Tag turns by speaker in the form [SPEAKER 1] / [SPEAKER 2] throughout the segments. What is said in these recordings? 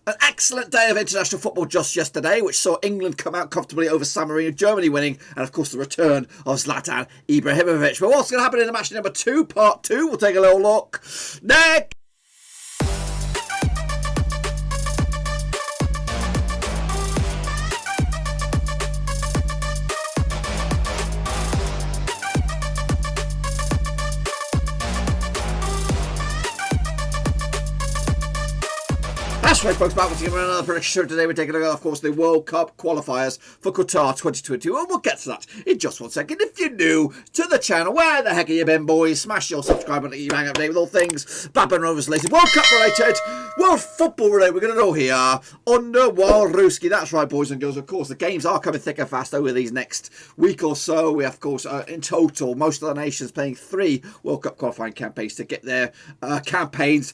[SPEAKER 1] An excellent day of international football just yesterday, which saw England come out comfortably over San Marino, Germany winning, and of course the return of Zlatan Ibrahimovic. But what's going to happen in the match number 2, part 2? We'll take a little look next. That's right, folks, back with you another prediction show. Today we're taking a look at, of course, the World Cup qualifiers for Qatar 2022, and we'll get to that in just 1 second. If you're new to the channel, where the heck are you been, boys? Smash your subscribe button to keep hanging up to date with all things Babin Rovers related, World Cup related, World Football related. We're going to know here under Walruski. That's right, boys and girls. Of course, the games are coming thick and fast over these next week or so. We have, of course, in total, most of the nations playing 3 World Cup qualifying campaigns to get their campaigns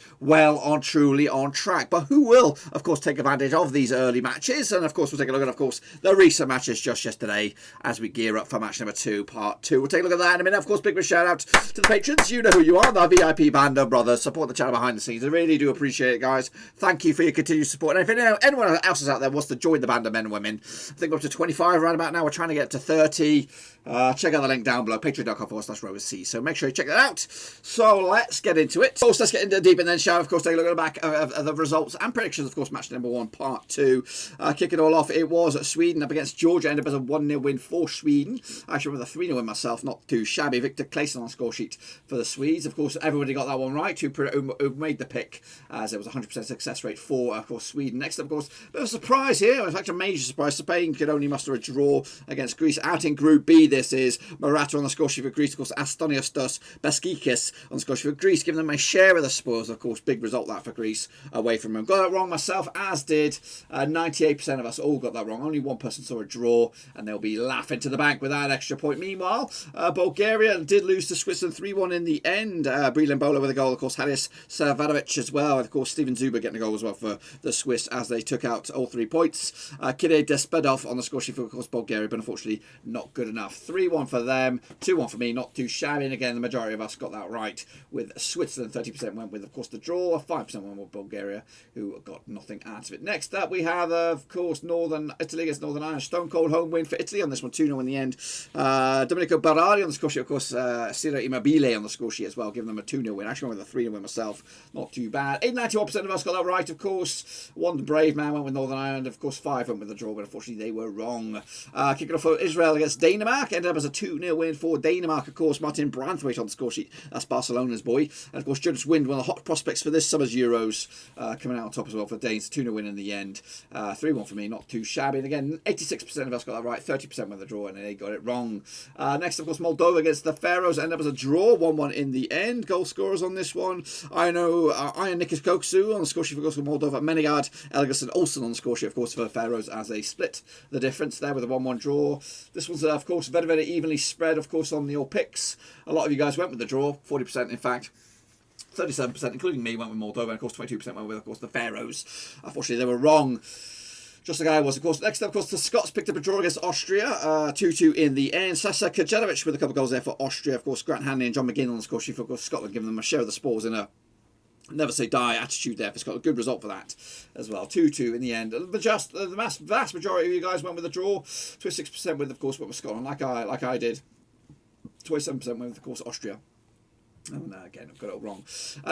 [SPEAKER 1] truly on track. But who will, of course, take advantage of these early matches? And, of course, we'll take a look at, of course, the recent matches just yesterday as we gear up for match number 2, part 2. We'll take a look at that in a minute. Of course, big shout out to the patrons. You know who you are, the VIP band of brothers. Support the channel behind the scenes. I really do appreciate it, guys. Thank you for your continued support. And if anyone else is out there wants to join the band of men and women, I think we're up to 25 right about now. We're trying to get up to 30. Check out the link down below, patreon.com/RoversC. So make sure you check that out. So let's get into it. Of course, let's get into deep and then shall, of course, take a look at the back of the results and predictions. Of course, match number 1, part 2. Kick it all off. It was Sweden up against Georgia. Ended up as a 1-0 win for Sweden. Actually, with a 3-0 win myself, not too shabby. Victor Claesson on the score sheet for the Swedes. Of course, everybody got that one right who made the pick, as it was a 100% success rate for, of course, Sweden. Next up, of course, a bit of a surprise here. In fact, a major surprise. Spain could only muster a draw against Greece. Out in Group B, this is Morata on the score sheet for Greece. Of course, Astonios Baskikis on the score sheet for Greece, giving them a share of the spoils. Of course, big result that for Greece away from them. Got that wrong myself, as did 98% of us all got that wrong. Only one person saw a draw, and they'll be laughing to the bank with that extra point. Meanwhile, Bulgaria did lose to Switzerland 3-1 in the end. Breland Bola with a goal. Of course, Haris Savanovic as well. And of course, Steven Zuber getting a goal as well for the Swiss as they took out all 3 points. Kire Despedov on the score sheet for, of course, Bulgaria, but unfortunately not good enough. 3-1 for them, 2-1 for me, not too shabby. And again, the majority of us got that right with Switzerland. 30% went with, of course, the draw. 5% went with Bulgaria, who got nothing out of it. Next up, we have, of course, Northern Italy against Northern Ireland. Stone cold home win for Italy on this one, 2-0 in the end. Domenico Berardi on the score sheet, of course, Ciro Immobile on the score sheet as well, giving them a 2-0 win. Actually went with a 3-0 win myself, not too bad. 91% of us got that right, of course. One brave man went with Northern Ireland, of course. 5 went with the draw, but unfortunately they were wrong. Kicking off for Israel against Denmark, ended up as a 2-0 win for Denmark. Of course, Martin Branthwaite on the score sheet. That's Barcelona's boy. And of course, Jonas Wind, one of the hot prospects for this summer's Euros, coming out on top as well for the Danes. 2-0 win in the end. 3-1 for me, not too shabby. And again, 86% of us got that right, 30% with the draw, and they got it wrong. Next, of course, Moldova against the Faroes, ended up as a draw, 1-1 in the end. Goal scorers on this one, I know Ian Nikis Koksu on the score sheet for Moldova, Menegard, Elgerson, Olsen on the score sheet, of course, for the Faroes, as they split the difference there with a 1-1 draw. This one's, of course, very, very evenly spread, of course, on the all picks. A lot of you guys went with the draw, 40% in fact. 37%, including me, went with Moldova, and of course 22% went with, of course, the Faroes. Unfortunately, they were wrong. Just like I was, of course. Next up, of course, the Scots picked up a draw against Austria, 2-2 in the end. Sasa Kajanovic with a couple of goals there for Austria. Of course, Grant Hanley and John McGinn on the score sheet for, of course, Scotland, giving them a share of the spoils in a never say die attitude there for Scotland. Good result for that as well. 2-2 in the end. But just the vast majority of you guys went with a draw. 26% with, of course, went with Scotland, like I did. 27% went with, of course, Austria. Oh, no, again, I've got it all wrong.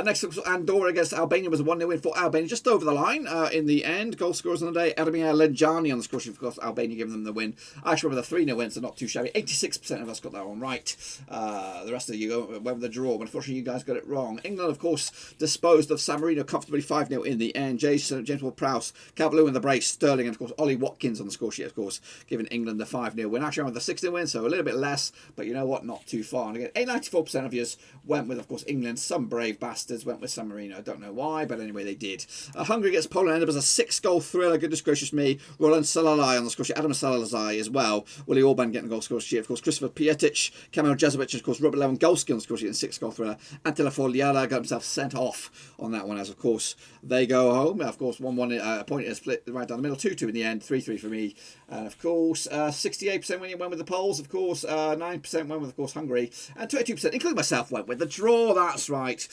[SPEAKER 1] Next up, Andorra against Albania was a 1-0 win for Albania, just over the line in the end. Goal scorers on the day, Ermia Lenjani on the score sheet, of course, Albania giving them the win. Actually, with a 3-0 win, so not too shabby. 86% of us got that one right. The rest of you went with the draw, but unfortunately, you guys got it wrong. England, of course, disposed of San Marino comfortably 5-0 in the end. James Ward-Prowse, Calvert-Lewin in the brace, Sterling, and of course, Ollie Watkins on the score sheet, of course, giving England the 5-0 win. Actually, with the 6-0 win, so a little bit less, but you know what, not too far. And again, 94% of you went with, of course, England. Some brave bastards went with San Marino. I don't know why, but anyway, they did. Hungary against Poland ended up as a 6-goal thriller. Goodness gracious me. Roland Salalai on the score sheet. Adam Salalai as well. Willie Orban getting a goal score sheet. Of course, Christopher Pietic, Kamil Jezovic, and of course, Robert Lewandowski on the score sheet in 6-goal thriller. Antila Foliala got himself sent off on that one, as of course they go home. Of course, 1-1 point is split right down the middle. 2-2 in the end. 3-3 for me. And of course, 68% went with the Poles. Of course, 9% went with, of course, Hungary. And 22%, including myself, went with the draw. That's right.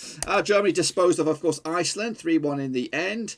[SPEAKER 1] Germany disposed of course, Iceland. 3-1 in the end.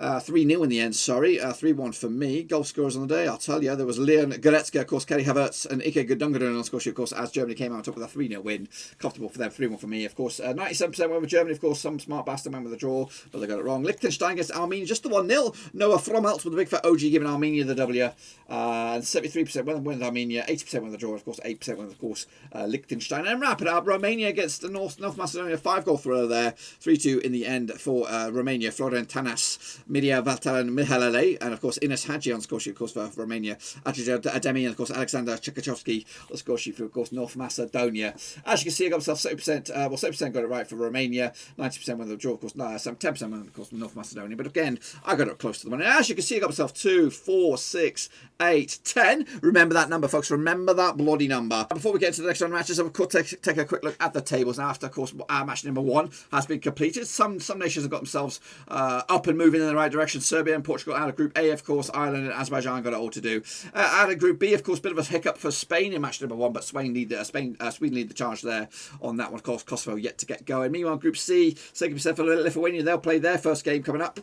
[SPEAKER 1] 3-0 in the end, sorry. 3-1 for me. Goal scorers on the day, I'll tell you. There was Leon Goretzka, of course, Kerry Havertz, and Ike Gundogan on score sheet, of course, as Germany came out on top with a 3-0 win. Comfortable for them, 3-1 for me, of course. 97% went with Germany, of course. Some smart bastard went with a draw, but they got it wrong. Liechtenstein against Armenia, just the 1-0. Noah Frommelts with the big fat OG giving Armenia the W. And 73% went with Armenia, 80% went with the draw, of course, 8% went with, of course, Liechtenstein. And wrap it up, Romania against the North Macedonia, 5-goal thriller there. 3-2 in the end for Romania. Florian Tanas, Miria Valtaran Mihalele, and of course Ines Hadji on score sheet, of course, for Romania. Adjija Ademi, and of course Alexander Chikachowski on score sheet for, of course, North Macedonia. As you can see, I got myself 70%, 70% got it right for Romania, 90% went the draw, of course, 10% went, of course, North Macedonia. But again, I got it close to the money. As you can see, I got myself 2, 4, 6, 8, 10. Remember that number, folks. Remember that bloody number. Before we get into the next round of matches, I will take a quick look at the tables now. After, of course, match number 1 has been completed. Some nations have got themselves up and moving in the right direction. Serbia and Portugal out of Group A, of course. Ireland and Azerbaijan got it all to do. Out of Group B, of course, bit of a hiccup for Spain in match number 1, but Sweden lead the charge there on that one. Of course, Kosovo yet to get going. Meanwhile, Group C, second percent for Lithuania. They'll play their first game coming up.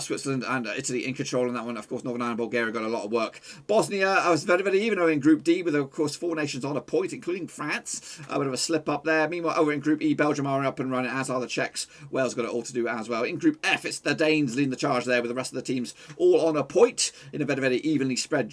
[SPEAKER 1] Switzerland and Italy in control on that one. Of course, Northern Ireland and Bulgaria got a lot of work. Bosnia, I was very, very even in Group D with, of course, 4 nations on a point, including France. A bit of a slip up there. Meanwhile, over in Group E, Belgium are up and running, as are the Czechs. Wales got it all to do as well. In Group F, it's the Danes leading the charge there with the rest of the teams all on a point in a very, very evenly spread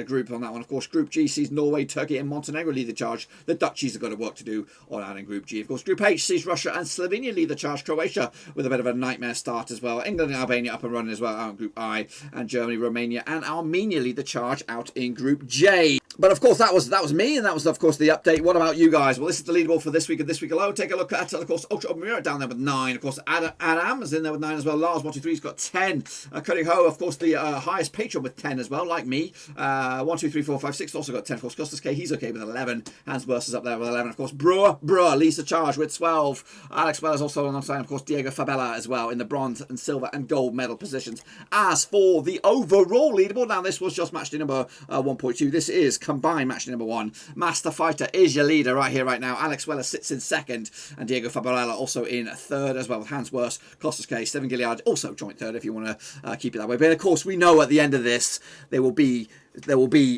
[SPEAKER 1] group on that one. Of course, Group G sees Norway, Turkey and Montenegro lead the charge. The Dutchies have got a work to do on that in Group G. Of course, Group H sees Russia and Slovenia lead the charge. Croatia with a bit of a nightmare start as well. England and Albania up and running as well out in Group I. And Germany, Romania and Armenia lead the charge out in Group J. But of course, that was me, and that was, of course, the update. What about you guys? Well, this is the leaderboard for this week and this week alone. Take a look at, of course, Ultra Mirror down there with 9. Of course, Adam is in there with 9 as well. Lars 123's got 10. Cuddy Ho, of course, the highest patron with 10 as well, like me. 1, 2, 3, 4, 5, 6 also got 10. Of course, Costas K, he's okay with 11. Hans Burst is up there with 11. Of course, Brewer leads the charge with 12. Alex Weller's also alongside, of course, Diego Fabella as well in the bronze and silver and gold medal positions. As for the overall leaderboard, now this was just match day number 1.2. This is combined match day number 1. Master Fighter is your leader right here, right now. Alex Weller sits in second, and Diego Fabarella also in third as well, with Hans Worst, Costas K, Stephen Gilliard also joint third if you want to keep it that way. But of course, we know at the end of this there will be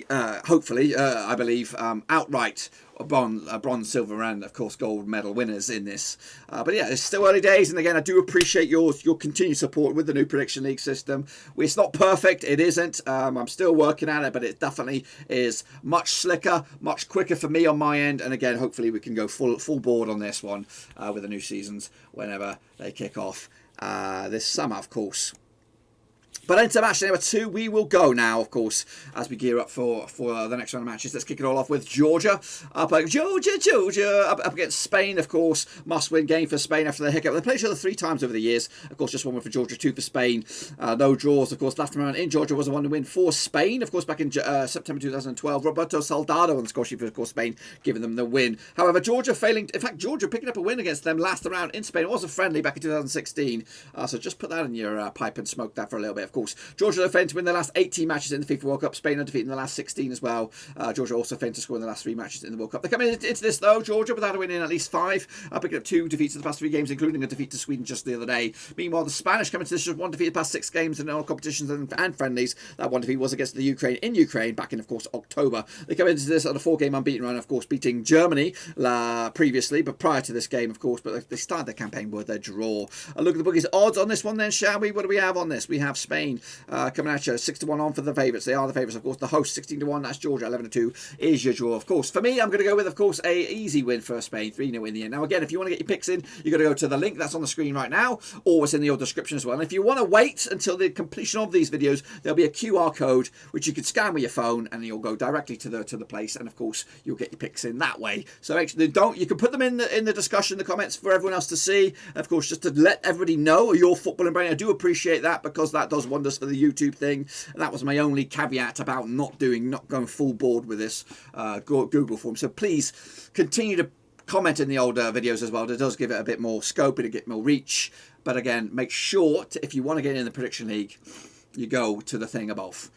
[SPEAKER 1] hopefully, I believe, outright bronze, silver, and of course gold medal winners in this. But yeah, it's still early days, and again, I do appreciate your continued support with the new prediction league system. It's not perfect, it isn't. I'm still working at it, but it definitely is much slicker, much quicker for me on my end. And again, hopefully we can go full board on this one with the new seasons whenever they kick off this summer, of course. But into match number 2, we will go now, of course, as we gear up for the next round of matches. Let's kick it all off with Georgia. Up against Spain, of course. Must-win game for Spain after the hiccup. They played each other 3 times over the years. Of course, just 1 win for Georgia, 2 for Spain. No draws, of course. Last time around in Georgia was a 1-win for Spain. Of course, back in September 2012. Roberto Soldado on the score sheet for, of course, Spain, giving them the win. However, Georgia picking up a win against them last round in Spain. It was a friendly back in 2016. So just put that in your pipe and smoke that for a little bit. Of course, Georgia failed to win their last 18 matches in the FIFA World Cup. Spain undefeated in the last 16 as well. Georgia also failed to score in the last 3 matches in the World Cup. They're coming into this, though, Georgia, without a win in at least 5. Picking up 2 defeats in the past 3 games, including a defeat to Sweden just the other day. Meanwhile, the Spanish coming to this just 1 defeat in the past 6 games in all competitions and friendlies. That 1 defeat was against the Ukraine in Ukraine back in, of course, October. They come into this on a 4-game unbeaten run, of course, beating Germany previously, but prior to this game, of course. But they started their campaign with their draw. A look at the bookies odds on this one then, shall we? What do we have on this? We have Spain coming at you 6-1 on for the favourites. They are the favourites, of course. The host 16-1. That's Georgia. 11-2 is your draw, of course. For me, I'm going to go with, of course, a easy win for Spain. 3-0 in the end. Now, again, if you want to get your picks in, you've got to go to the link that's on the screen right now, or it's in the description as well. And if you want to wait until the completion of these videos, there'll be a QR code which you can scan with your phone, and you'll go directly to the place. And of course, you'll get your picks in that way. So actually, you can put them in the discussion, the comments for everyone else to see. And of course, just to let everybody know your footballing brain. I do appreciate that, because that does wonders for the YouTube thing. And that was my only caveat about not going full board with this Google form. So please continue to comment in the older videos as well. It does give it a bit more scope and a bit more reach. But again, make sure if you want to get in the prediction league, you go to the thing above.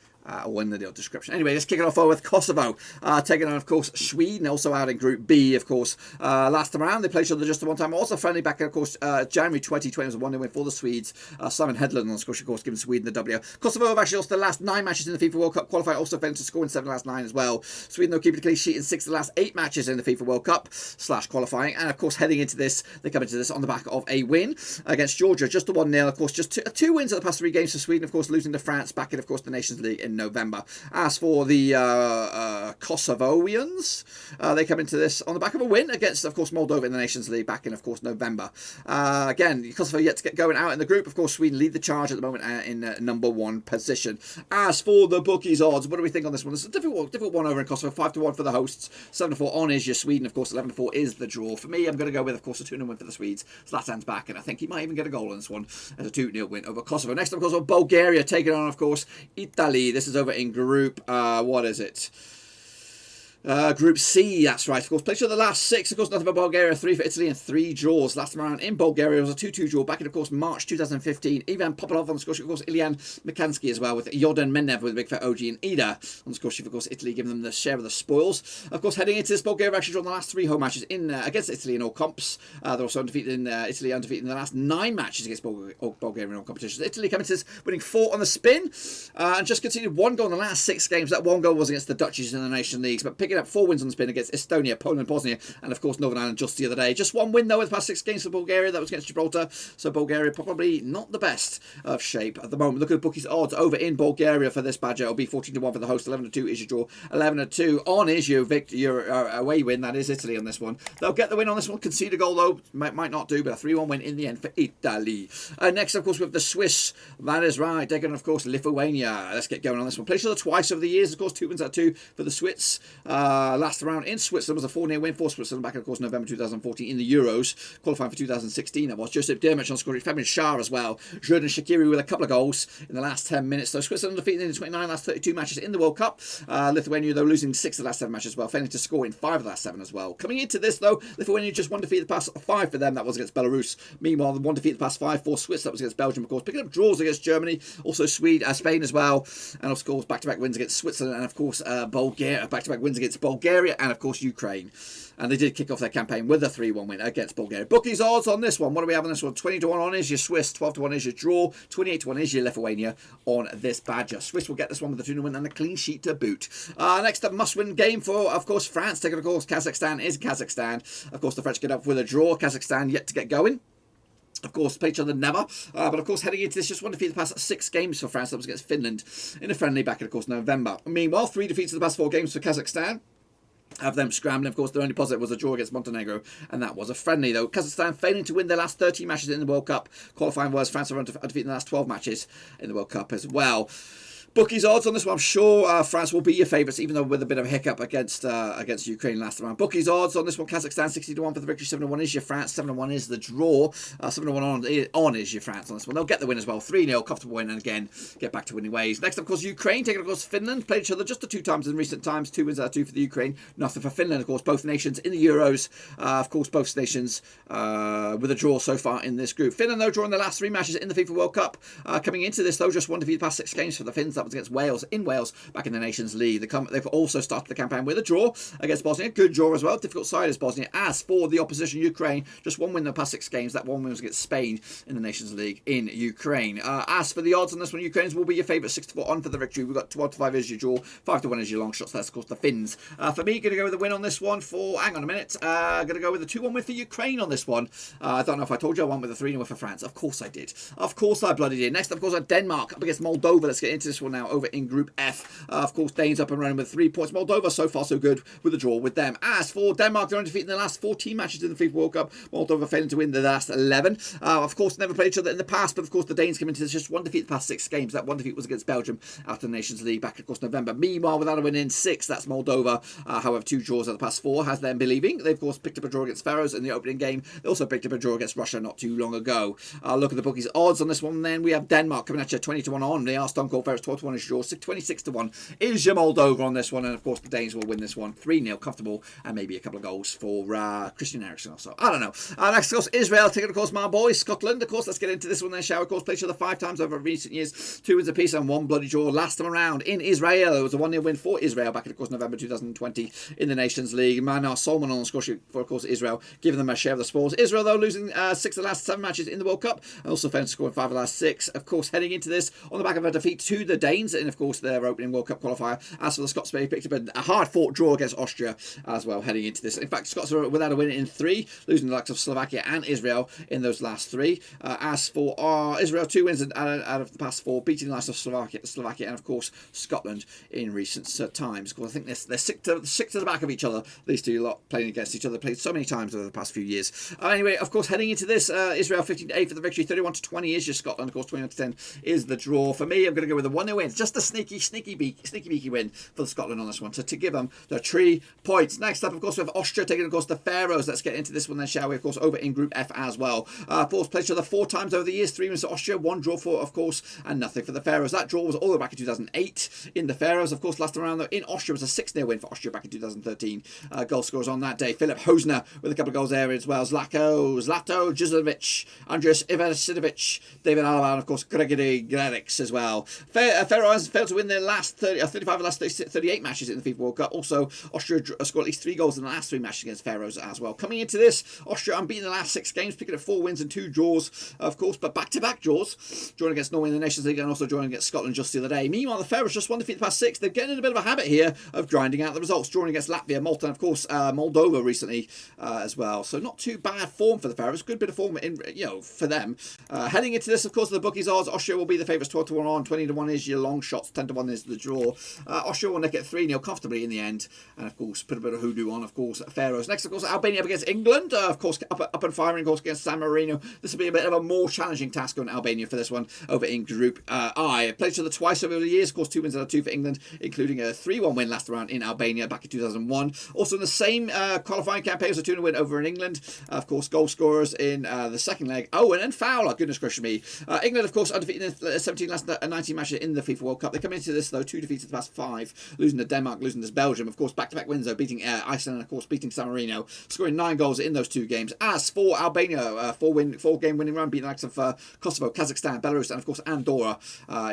[SPEAKER 1] or in the description. Anyway, let's kick it off with Kosovo, taking on, of course, Sweden, also out in Group B, of course. Last time around, they played each other just the one time. Also friendly back in, of course, January 2020 was a 1-0 win for the Swedes. Simon Hedlund on score, of course, giving Sweden the W. Kosovo have actually lost the last 9 matches in the FIFA World Cup qualifier, also failing to score in 7 of the last 9 as well. Sweden, though, keeping a clean sheet in 6 of the last 8 matches in the FIFA World Cup / qualifying. And, of course, heading into this, they come into this on the back of a win against Georgia, just the 1-0. Of course, just two wins at the past 3 games for Sweden, of course, losing to France back in, of course, the Nations League in November. As for the Kosovoians, they come into this on the back of a win against, of course, Moldova in the Nations League back in, of course, November. Again, Kosovo yet to get going out in the group. Of course, Sweden lead the charge at the moment in number 1 position. As for the bookies odds, what do we think on this one? It's a difficult one over in Kosovo. 5-1 for the hosts, 7-4 on is your Sweden. Of course, 11-4 is the draw. For me, I'm going to go with, of course, a 2-0 win for the Swedes. Zlatan's back, and I think he might even get a goal in this one as a 2-0 win over Kosovo. Next, of course, Bulgaria taking on, of course, Italy. This is over in group, what is it? Group C, that's right. Of course, played for the last 6. Of course, nothing but Bulgaria, 3 for Italy, and 3 draws. Last time around in Bulgaria, it was a 2-2 draw back in, of course, March 2015. Ivan Popolov on the score sheet, of course, Ilyan Mikansky as well, with Jordan Menev with a big fat OG, and Ida on the score sheet, of course, Italy giving them the share of the spoils. Of course, heading into this, Bulgaria have actually drawn the last 3 home matches in against Italy in all comps. They're also undefeated in Italy, undefeated in the last 9 matches against Bulgaria in all competitions. Italy coming to this, winning 4 on the spin, and just conceded 1 goal in the last 6 games. That 1 goal was against the Dutchies in the Nation Leagues, but picking up 4 wins on the spin against Estonia, Poland, Bosnia, and of course Northern Ireland just the other day. Just 1 win though with the past 6 games for Bulgaria. That was against Gibraltar. So Bulgaria probably not the best of shape at the moment. Look at the bookies odds over in Bulgaria for this badger. It'll be 14-1 for the host, 11-2 is your draw, 11-2 on is your away win. That is Italy on this one. They'll get the win on this one. Concede a goal though, might not do, but a 3-1 win in the end for Italy. Next, of course, with the Swiss. That is right. They're going to, of course, Lithuania. Let's get going on this one. Played each other twice over the years. Of course, 2 wins out of 2 for the Swiss. Last round in Switzerland was a 4-0 win for Switzerland back in, of course, November 2014 in the Euros, qualifying for 2016. That was Josip Dermich on scoring, Fabian Schär as well, Jordan Shaqiri with a couple of goals in the last 10 minutes. So Switzerland defeated in the 29 last 32 matches in the World Cup. Lithuania, though, losing 6 of the last 7 matches as well, failing to score in 5 of the last 7 as well. Coming into this, though, Lithuania just 1 defeat the past 5 for them. That was against Belarus. Meanwhile, the 1 defeat the past 5 for Swiss. That was against Belgium, of course. Picking up draws against Germany, also Spain as well, and of course back-to-back wins against Switzerland, and of course Bulgaria, back-to-back wins against Bulgaria, and of course Ukraine. And they did kick off their campaign with a 3-1 win against Bulgaria. Bookies odds on this one. What do we have on this one? 20-1 on is your Swiss. 12-1 is your draw. 28-1 is your Lithuania on this badger. Swiss will get this one with a 2-0 win and a clean sheet to boot. Next up, must-win game for, of course, France. Taking, of course, Kazakhstan is Kazakhstan. Of course, the French get up with a draw. Kazakhstan yet to get going. Of course, play each other never. But of course, heading into this, just 1 defeat the past 6 games for France. That was against Finland in a friendly back in, of course, November. Meanwhile, 3 defeats in the past 4 games for Kazakhstan. Have them scrambling. Of course, their only positive was a draw against Montenegro, and that was a friendly, though. Kazakhstan failing to win their last 13 matches in the World Cup. Qualifying was France are undefeated in the last 12 matches in the World Cup as well. Bookies odds on this one. I'm sure France will be your favourites, even though with a bit of a hiccup against Ukraine last round. Bookies odds on this one. Kazakhstan 60-1 for the victory. 7-1 is your France. 7-1 is the draw. 7-1 on is your France on this one. They'll get the win as well. 3-0, comfortable win, and again get back to winning ways. Next up, of course, Ukraine taking, of course, Finland. Played each other just the 2 times in recent times. 2 wins out of 2 for the Ukraine. Nothing for Finland, of course. Both nations in the Euros. Of course, both nations with a draw so far in this group. Finland, though, drawing the last 3 matches in the FIFA World Cup. Coming into this, though, just 1 defeat the past 6 games for the Finns. That was against Wales. In Wales, back in the Nations League. They've also started the campaign with a draw against Bosnia. Good draw as well. Difficult side is Bosnia. As for the opposition, Ukraine, just 1 win in the past 6 games. That 1 win was against Spain in the Nations League in Ukraine. As for the odds on this one, Ukrainians will be your favourite. 6-4 on for the victory. We've got 12-5 is your draw. 5-1 is your long shots. That's, of course, the Finns. For me, going to go with the win on this one for... Hang on a minute. Going to go with the 2-1 win for Ukraine on this one. I don't know if I told you I won with a 3-0 win for France. Of course I did. Of course I bloody did. Next, of course, Denmark up against Moldova. Let's get into this one now over in Group F. Of course, Danes up and running with 3 points. Moldova, so far so good with a draw with them. As for Denmark, they're undefeated in the last 14 matches in the FIFA World Cup. Moldova failing to win the last 11. Of course, never played each other in the past, but of course, the Danes came into this just 1 defeat the past 6 games. That 1 defeat was against Belgium after the Nations League back, of course, November. Meanwhile, without a win in 6, that's Moldova. However, 2 draws out of the past 4 has them believing. They, of course, picked up a draw against Faroes in the opening game. They also picked up a draw against Russia not too long ago. Look at the bookies odds on this one then. We have Denmark coming at you 20-1 on. They are Stone Cold Favorites, 4-1 is yours. 26-1 is your Moldova on this one. And of course, the Danes will win this one 3-0, comfortable, and maybe a couple of goals for Christian Eriksen also. I don't know. Next, of course, Israel taking, of course, my boys, Scotland. Of course, let's get into this one then, shall we? Of course, played each other 5 times over recent years. 2 wins apiece and 1 bloody draw last time around in Israel. It was a 1-0 win for Israel back in, of course, November 2020 in the Nations League. Manar Solomon on the score sheet for, of course, Israel, giving them a share of the spoils. Israel, though, losing 6 of the last 7 matches in the World Cup, and also failing to score in 5 of the last 6. Of course, heading into this on the back of a defeat to the Danes in, of course, their opening World Cup qualifier. As for the Scots, they picked up a hard-fought draw against Austria as well heading into this. In fact, Scots are without a win in 3, losing the likes of Slovakia and Israel in those last 3. As for Israel, 2 wins out of the past 4, beating the likes of Slovakia and, of course, Scotland in recent times. Because I think they're sick to the back of each other, these two lot playing against each other, played so many times over the past few years. Anyway, of course, heading into this, Israel 15-8 for the victory, 31-20 is your Scotland, of course, 21-10 is the draw. For me, I'm going to go with a 1-0 win, just a sneaky beaky win for the Scotland on this one, so to give them the 3 points. Next up, of course, we have Austria taking, of course, the Faroes. Let's get into this one then, shall we? Of course, over in Group F as well. Fourth played each other 4 times over the years, 3 wins to Austria, 1 draw for, of course, and nothing for the Faroes. That draw was all the way back in 2008 in the Faroes. Of course, last time around, though, in Austria was a 6-0 win for Austria back in 2013. Goal scorers on that day, Filip Hosner with a couple of goals there as well. Zlato Juzovic, Andres Ivanisevic, David Alaba, and of course Gregory Gredics as well. Faroes failed to win their last 35 of the last 38 matches in the FIFA World Cup. Also, Austria scored at least 3 goals in the last 3 matches against Faroes as well. Coming into this, Austria unbeaten in the last 6 games, picking up 4 wins and 2 draws, of course, but back-to-back draws, drawing against Norway in the Nations League and also drawing against Scotland just the other day. Meanwhile, the Faroes just won defeat the past 6. They're getting in a bit of a habit here of grinding out the results, drawing against Latvia, Malta, and of course Moldova recently as well. So not too bad form for the Faroes. Good bit of form in, for them. Heading into this, of course, the bookies odds, Austria will be the favourites 12-1 on, 20-1 is your long shots, 10-1 is the draw. Austria will nick it 3-0 comfortably in the end, and of course put a bit of hoodoo on, of course, Faroes. Next, of course, Albania up against England, of course, up and firing, of course, against San Marino. This will be a bit of a more challenging task on Albania for this one over in Group I. Played each other twice over the years, of course, 2 wins out of 2 for England, including a 3-1 win last round in Albania back in 2001. Also in the same qualifying campaign, was a 2-0 win over in England. Of course, goal scorers in the second leg, Owen and Fowler, goodness gracious me. England, of course, undefeated in the 17 last 19 matches in the FIFA World Cup. They come into this, though, 2 defeats in the past 5, losing to Denmark, losing to Belgium. Of course, back-to-back wins, though, beating Iceland and, of course, beating San Marino, scoring 9 goals in those 2 games. As for Albania, 4-game winning run, beating the likes of Kosovo, Kazakhstan, Belarus, and, of course, Andorra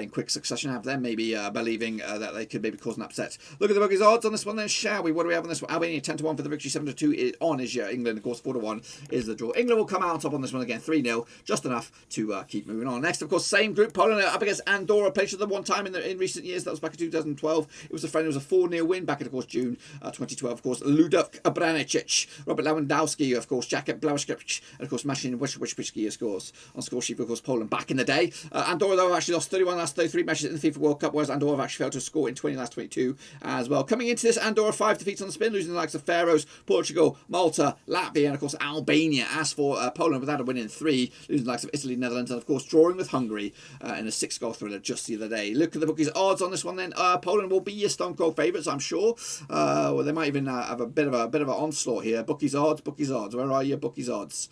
[SPEAKER 1] in quick succession. Have them maybe believing that they could maybe cause an upset. Look at the bookies odds on this one then, shall we? What do we have on this one? Albania 10-1 for the victory, 7-2 on is your England. Of course, 4-1 is the draw. England will come out on top on this one again, 3-0, just enough to keep moving on. Next, of course, same group, Poland up against Andorra. Played each other 1 time in recent years. That was back in 2012. It was a 4-0 win back in, of course, June 2012. Of course, Ludok Abranicic, Robert Lewandowski, of course, Jakub Błaszczak, and of course, Marcin Wyszwicki scores on score sheet. Of course, Poland back in the day. Andorra, though, have actually lost 31 last 33 matches in the FIFA World Cup, whereas Andorra have actually failed to score in 20 last 22 as well. Coming into this, Andorra 5 defeats on the spin, losing the likes of Faroes, Portugal, Malta, Latvia, and of course Albania. As for Poland, without a win in 3, losing the likes of Italy, Netherlands, and of course drawing with Hungary in a 6-goal thriller just the other day. Look at the bookies odds on this one then. Poland will be your stone cold favourites, I'm sure. Well, they might even have a bit of an onslaught here. Bookies odds. Where are your bookies odds?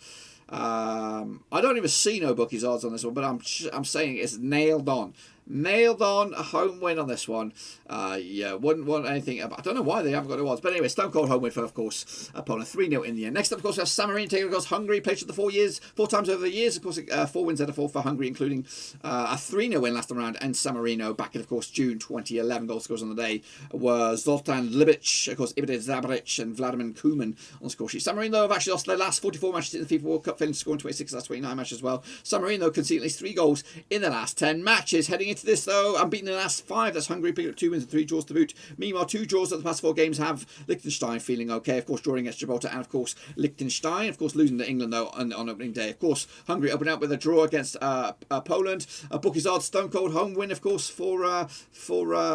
[SPEAKER 1] I don't even see no bookies odds on this one, but I'm saying it's nailed on. Nailed on a home win on this one. Yeah, wouldn't want anything. I don't know why they haven't got the odds. But anyway, stone cold home win for, of course, Poland. 3-0 in the end. Next up, of course, we have San Marino taking, of course, Hungary. Played for the 4 times over the years. Of course, 4 wins out of 4 for Hungary, including a 3-0 win last time round. And San Marino back in, of course, June 2011. Goal scores on the day were Zoltan Libic, of course, Ibrahim Zabric, and Vladimir Kuman on the score sheet. San Marino, though, have actually lost their last 44 matches in the FIFA World Cup, failing to score in 26 last 29 matches as well. San Marino conceding at least 3 goals in the last 10 matches. Heading into this, though, beaten in the last 5. That's Hungary, picking up 2 wins and 3 draws to boot. Meanwhile, 2 draws of the past 4 games have Liechtenstein feeling okay. Of course, drawing against Gibraltar and, of course, Liechtenstein. Of course, losing to England, though, on opening day. Of course, Hungary opening up with a draw against Poland. Bookies odds, stone cold home win, of course, for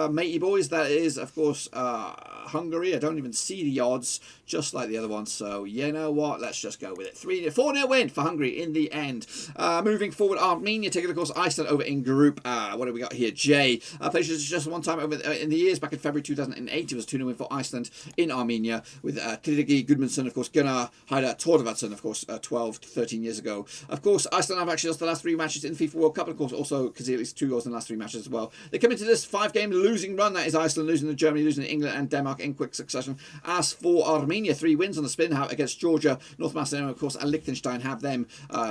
[SPEAKER 1] matey boys. That is, of course, Hungary. I don't even see the odds, just like the other one. So, you know what? Let's just go with it. 4-0 win for Hungary in the end. Moving forward, Armenia taking, of course, Iceland over in Group. What do we got here? Jay played just one time over in the years back in February 2008. It was 2-0 win for Iceland in Armenia with Kirigi Gudmundsson, of course, Gunnar Haida Torvatsson, of course, 12 to 13 years ago. Of course, Iceland have actually lost the last 3 matches in the FIFA World Cup, and of course, also conceded at least 2 goals in the last 3 matches as well. They come into this 5-game losing run. That is Iceland losing to Germany, losing to England and Denmark in quick succession. As for Armenia, 3 wins on the spin against Georgia, North Macedonia, of course, and Liechtenstein have them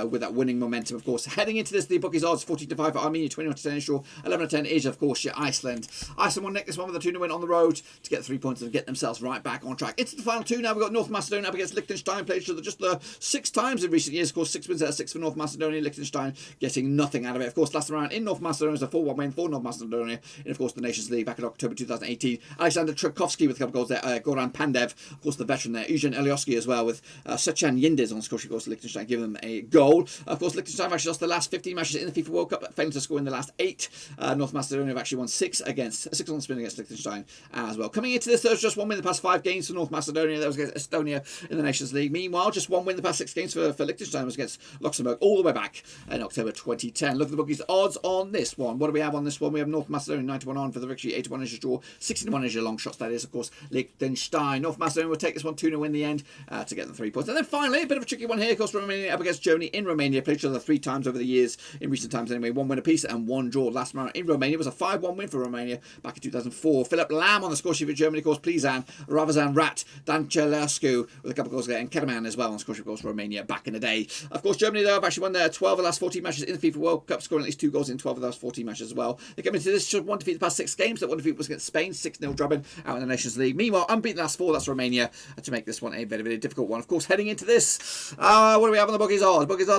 [SPEAKER 1] with that winning momentum, of course. Heading into this, the bookies odds 14-5 for Armenia, 21-10 Israel, 11-10 is, of course, your Iceland. Iceland will nick this one with a 2-0 win on the road to get 3 points and get themselves right back on track. Into the final 2 now. We've got North Macedonia up against Liechtenstein, played each other just 6 times in recent years. Of course, 6 wins out of 6 for North Macedonia. Liechtenstein getting nothing out of it. Of course, last time around in North Macedonia was a 4-1 win for North Macedonia in, of course, the Nations League back in October 2018. Alexander Trukovsky with a couple of goals there. Goran Pandev, of course, the veteran there. Eugen Eliosky as well with Sechan Yildiz on score. Of course, Liechtenstein giving them a goal. Of course, Liechtenstein have actually lost the last 15 matches in the FIFA World Cup, failing to score in the last 8. North Macedonia have actually won 6 on the spin against Liechtenstein as well. Coming into this, there's just 1 win in the past 5 games for North Macedonia. That was against Estonia in the Nations League. Meanwhile, just 1 win in the past 6 games for Liechtenstein was against Luxembourg all the way back in October 2010. Look at the bookies odds on this one. What do we have on this one? We have North Macedonia 91 on for the victory, 81 is your draw, 61 is your long shots. That is, of course, Liechtenstein. North Macedonia will take this one 2-0 in the end to get the 3 points. And then finally, a bit of a tricky one here, of course, Romania up against Germany in Romania. Played each other 3 times over the years, in recent times anyway. 1 win apiece and 1 draw. Last round in Romania was a 5-1 win for Romania back in 2004. Philip Lam on the score sheet for Germany, of course, Plizan, Ravazan Rat, Dancelescu with a couple of goals there, and Keraman as well on the score sheet, of course, Romania back in the day. Of course, Germany, though, have actually won their 12 of the last 14 matches in the FIFA World Cup, scoring at least 2 goals in 12 of those 14 matches as well. They come into this just 1 defeat the past 6 games. That 1 defeat was against Spain, 6-0 drubbing out in the Nations League. Meanwhile, unbeaten last 4, that's Romania, to make this one a very, very difficult one. Of course, heading into this, what do we have on the bookies odds? Bookies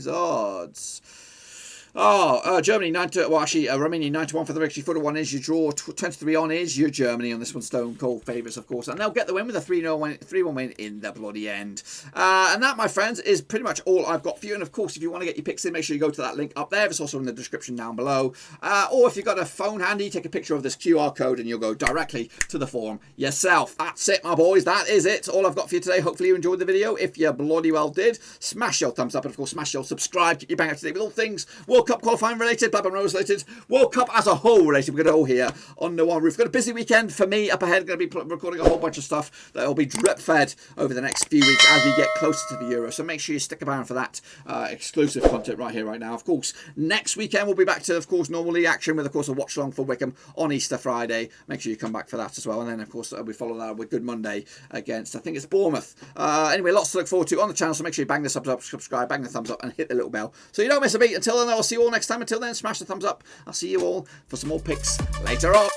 [SPEAKER 1] odds. Germany, Romania 91 for the victory, 4-1 is your draw, 23 on is your Germany on this one, stone cold favourites, of course, and they'll get the win with a 3-1 win in the bloody end. And that, my friends, is pretty much all I've got for you. And of course, if you want to get your picks in, make sure you go to that link up there. It's also in the description down below. Or if you've got a phone handy, take a picture of this QR code and you'll go directly to the forum yourself. That's it, my boys. That is it. All I've got for you today. Hopefully you enjoyed the video. If you bloody well did, smash your thumbs up and of course smash your subscribe. Keep your bang up to date with all things World Cup qualifying related, Blackburn Rovers related, World Cup as a whole related. We're going to all here on the one roof. We've got a busy weekend for me up ahead. Going to be recording a whole bunch of stuff that will be drip fed over the next few weeks as we get closer to the Euro. So make sure you stick around for that exclusive content right here, right now. Of course, next weekend we'll be back to, of course, normal league action with, of course, a watch along for Wickham on Easter Friday. Make sure you come back for that as well. And then, of course, we follow that with Good Monday against, I think it's Bournemouth. Anyway, lots to look forward to on the channel. So make sure you bang the subs up, subscribe, bang the thumbs up, and hit the little bell so you don't miss a beat. Until then, I'll see you all next time. Until then, smash the thumbs up. I'll see you all for some more picks later on.